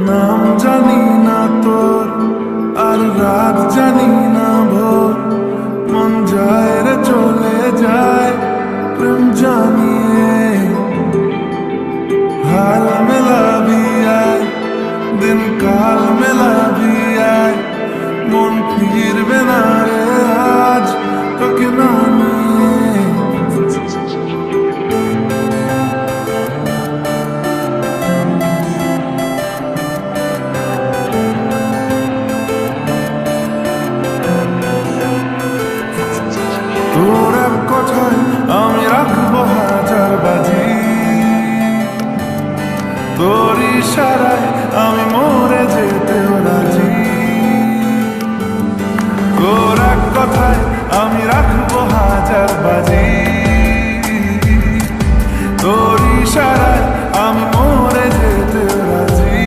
নাম জানি না তোর, আর রাত জানি না ভোর, মন যায় রে চলে যায় প্রেম জানিয়ে। হাল মেলাবি আয়, দিন কাল মেলাবি আয়, মন ফিরবে না রে আজ তোকে না নিয়ে। তোর এক কথায় আমি রাখবো হাজার বাজি, তোর ইশারায়